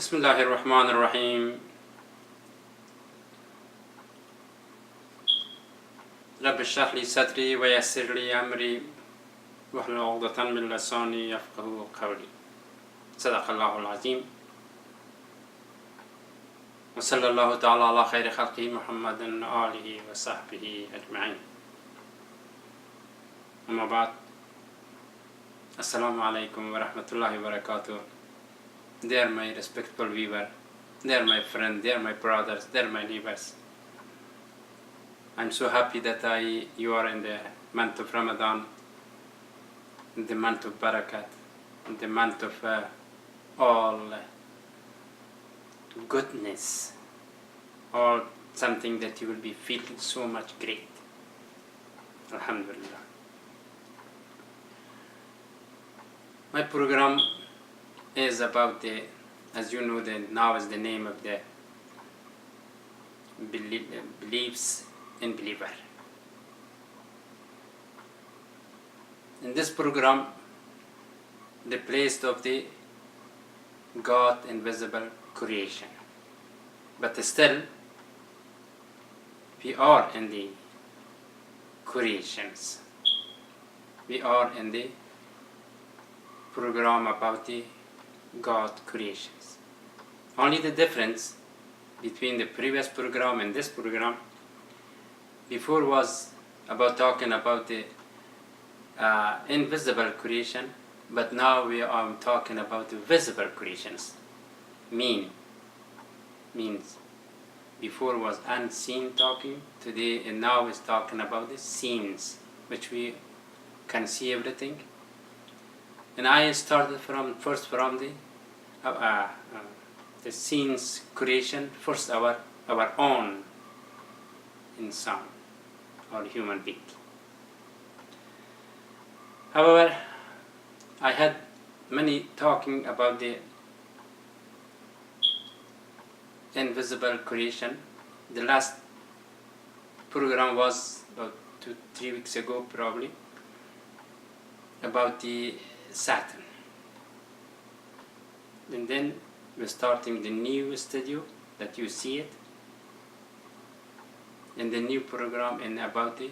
بسم الله الرحمن الرحيم. رب اشرح لي صدري ويسر لي أمري واحلل عقدة من لساني يفقهوا قولي. صدق الله العظيم. وصلى الله تعالى على خير خلقه محمد وآله وصحبه أجمعين. أما بعد، السلام عليكم ورحمة الله وبركاته. Dear my respectful viewer, dear my friend, dear my brothers, dear my neighbors, I'm so happy that you are in the month of Ramadan, in the month of Barakat, in the month of all goodness, all something that you will be feeling so much great. Alhamdulillah. My program is about the, as you know, now is the name of the beliefs in believer. In this program, the place of the God invisible creation, but still we are in the creations. We are in the program about the God creations. Only the difference between the previous program and this program, before was about talking about the invisible creation, but now we are talking about the visible creations. Means before was unseen talking, today and now is talking about the scenes, which we can see everything. And I started from the scenes creation, first our own insan or human being. However, I had many talking about the invisible creation. The last program was about 2-3 weeks ago probably, about the Saturn. And then we're starting the new studio that you see it, and the new program and about the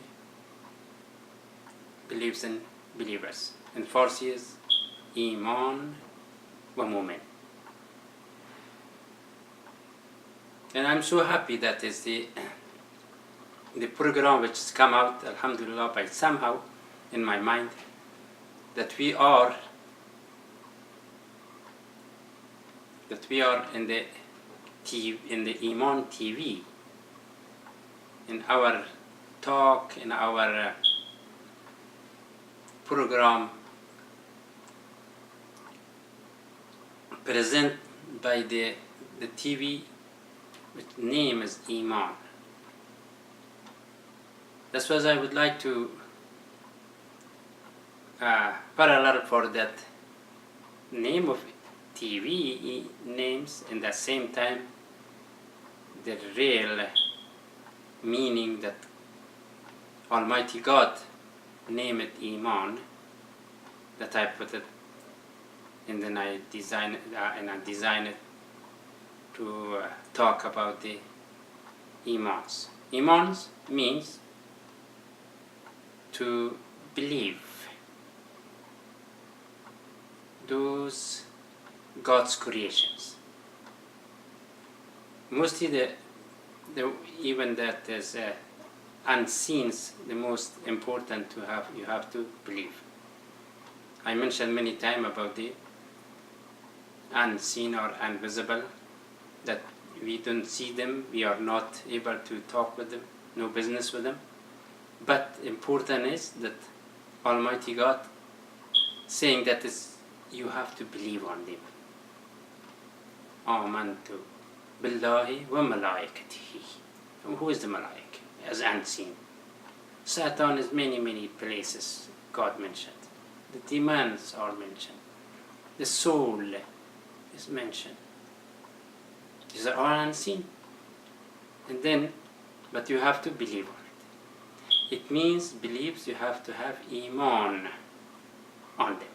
beliefs and believers. In Farsi is Iman wa Mu'min. And I'm so happy that is the program which has come out, alhamdulillah, by somehow in my mind, that we are in the Iman TV, in our talk, in our program present by the TV, which name is Iman. That's why I would like to parallel for that name of TV names, in the same time the real meaning that Almighty God named it Iman, that I put it, and then I design it to talk about the Imans. Imans means to believe those God's creations. Mostly the even that is unseen, the most important to have, you have to believe. I mentioned many times about the unseen or invisible, that we don't see them, we are not able to talk with them, no business with them. But important is that Almighty God saying that is, you have to believe on them. Amantu billahi wa malaikatihi. Who is the malaik? As unseen. Satan is many places God mentioned. The demons are mentioned. The soul is mentioned. These are all unseen. And then, but you have to believe on it. It means beliefs, you have to have Iman on them,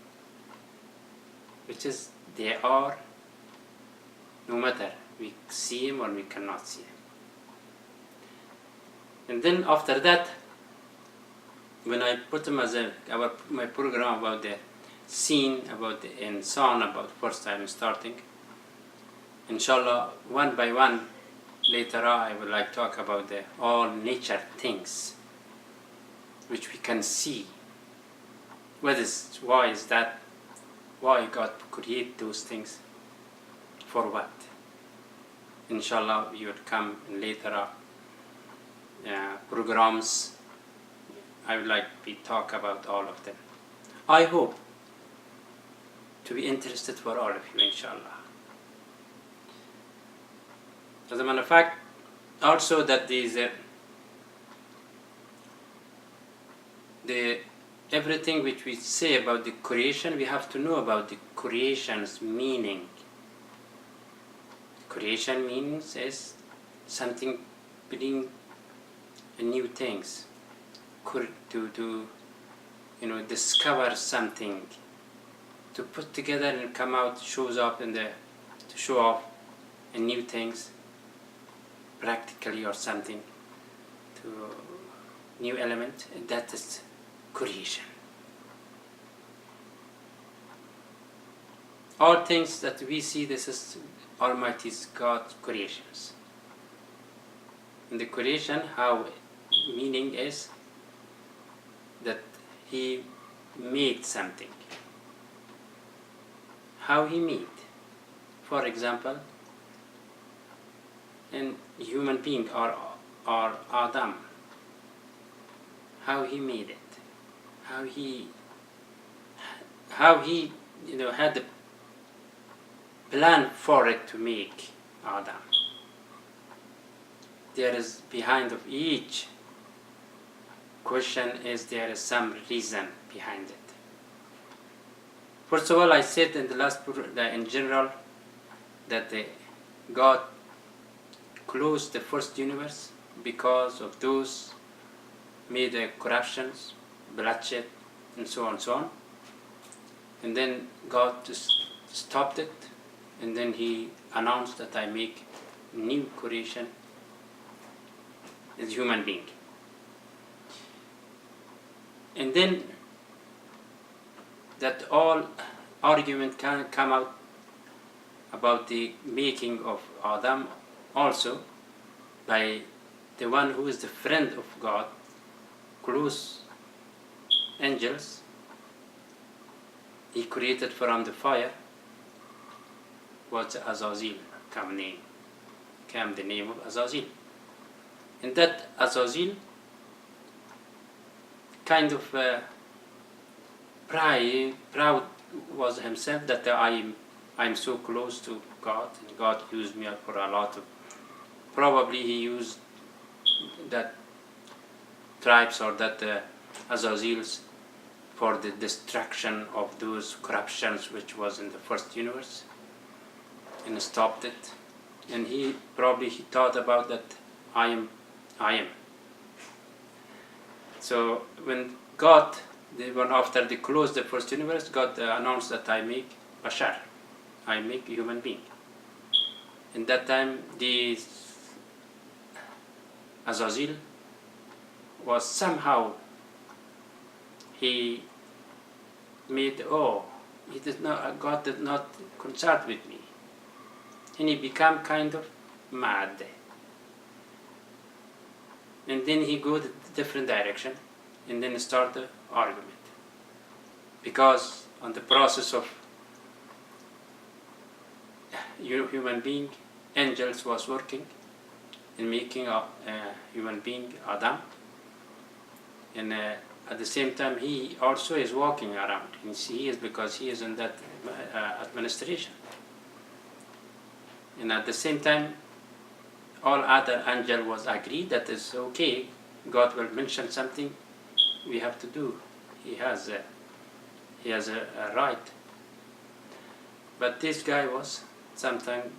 which is they are no matter we see him or we cannot see him. And then after that, when I put him as my program about the scene, about the insan, about first time starting, inshallah, one by one, later on I would like to talk about the all nature things which we can see. Why is that? Why God create those things? For what? Inshallah, you would come later programs. I would like to talk about all of them. I hope to be interested for all of you, inshallah. As a matter of fact, also that everything which we say about the creation, we have to know about the creation's meaning. Creation means is something bring new things, to discover something, to put together and come out, shows up to show off new things, practically or something, to new element. That is creation. All things that we see, this is Almighty's God's creations. And the creation, how meaning is that He made something. How He made? For example, in human being or Adam, how he made it, how he had the plan for it to make Adam. There is behind of each question there is some reason behind it. First of all, I said in the last in general that God closed the first universe because of those made corruptions, bloodshed, and so on and so on. And then God just stopped it, and then He announced that I make new creation as human being. And then that all argument can come out about the making of Adam also by the one who is the friend of God, close angels. He created from the fire was Azazel, came the name of Azazel. And that Azazel kind of proud was himself that I'm so close to God, and God used me for a lot of. Probably He used that tribes or that Azazels for the destruction of those corruptions which was in the first universe, and stopped it. And he thought about that I am. So when God, after they closed the first universe, God announced that I make Bashar, I make human being. In that time, the Azazel was somehow, he made, God did not consult with me. And he became kind of mad. And then he go to different direction, and then start the argument. Because on the process of human being, angels was working in making a human being, Adam. And at the same time, he also is walking around. And he is, because he is in that administration. And at the same time, all other angels was agreed that it's okay. God will mention something, we have to do. He has a right. But this guy was sometimes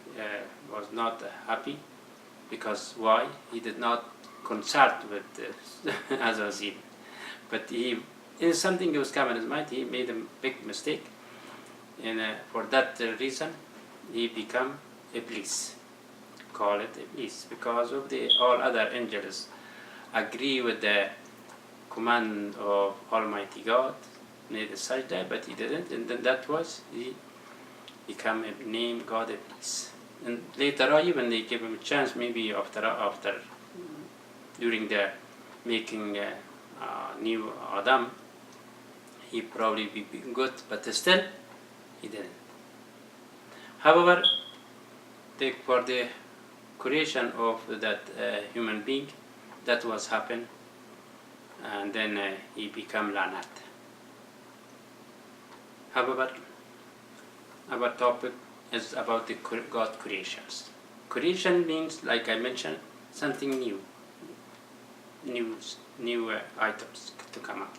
was not happy, because why? He did not consult with Azazel. But is something that was coming in his mind. He made a big mistake, and for that reason, he became Iblis. Call it Iblis because of the all other angels agree with the command of Almighty God, made the sajda, but he didn't, and then that was he become a name God Iblis. And later on, even they gave him a chance, maybe after during the making new Adam, he probably be good, but still he didn't. However, for the creation of that human being, that was happen, and then he become Lanat. However, our topic is about the God creations. Creation means, like I mentioned, something new, new items to come out.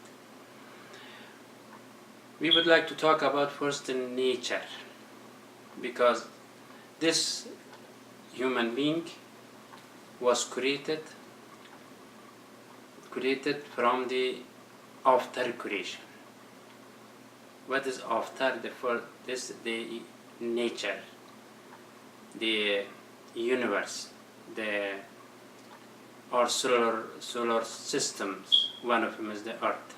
We would like to talk about first in nature, because this human being was created from the after creation. What is after the nature, the universe, our solar systems? One of them is the Earth.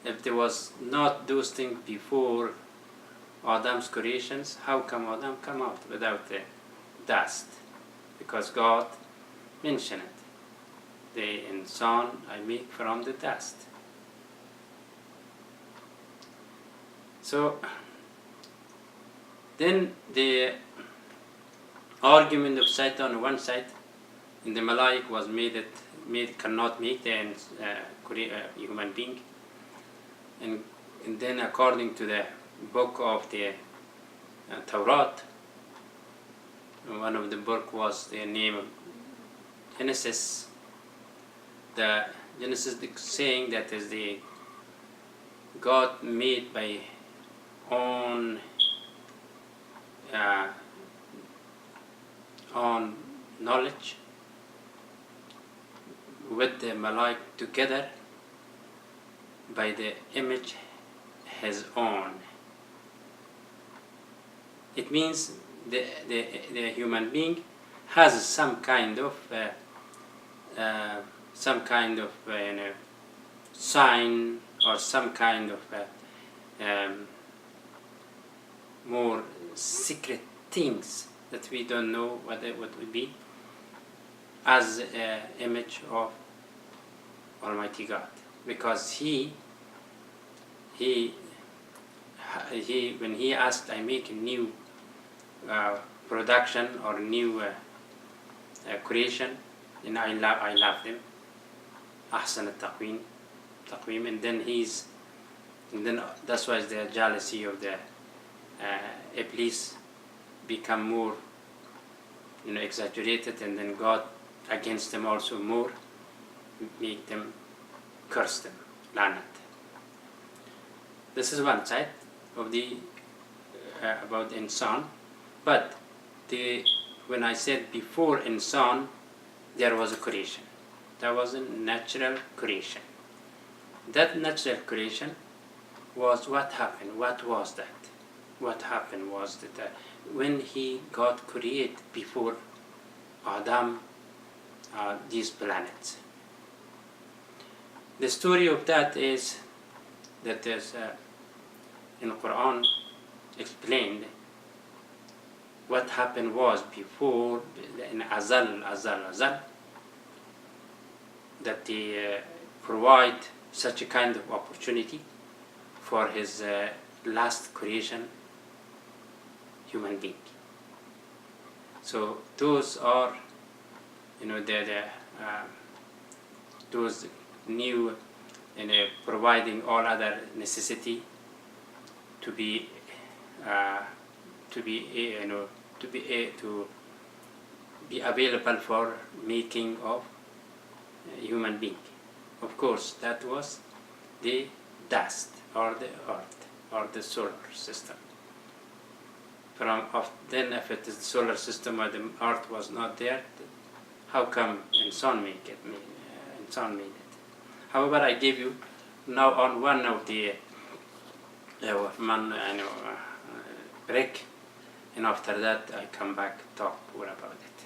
If there was not those things before Adam's creations, how come Adam come out without the dust? Because God mentioned it. The insan I make from the dust. So then the argument of Satan on one side, in the Malaik was cannot make the human being, and then according to the book of the Torah, one of the book was the name of Genesis. The Genesis saying that is the God made by own knowledge with the Malaik together by the image his own. It means the human being has some kind of sign or some kind of more secret things that we don't know what it would be, as an image of Almighty God, because he when he asked, I make a new production or new creation, and I love them, ahsan al-taqweem, and then that's why the jealousy of the Iblis become more exaggerated, and then God against them also more, make them curse them, lanat. This is one side of the about insan, but when I said before insan, there was a creation. There was a natural creation. That natural creation was what happened. What was that? What happened was that when he got created before Adam, these planets. The story of that is that is in the Quran explained what happened was before in Azal, that he provide such a kind of opportunity for his last creation, human being. So those are, those new, providing all other necessity to be available for making of human being. Of course, that was the dust or the earth or the solar system. Then, if it is the solar system or the earth was not there, how come insan made it? However, I gave you now on one of the brick and after that I come back talk more about it.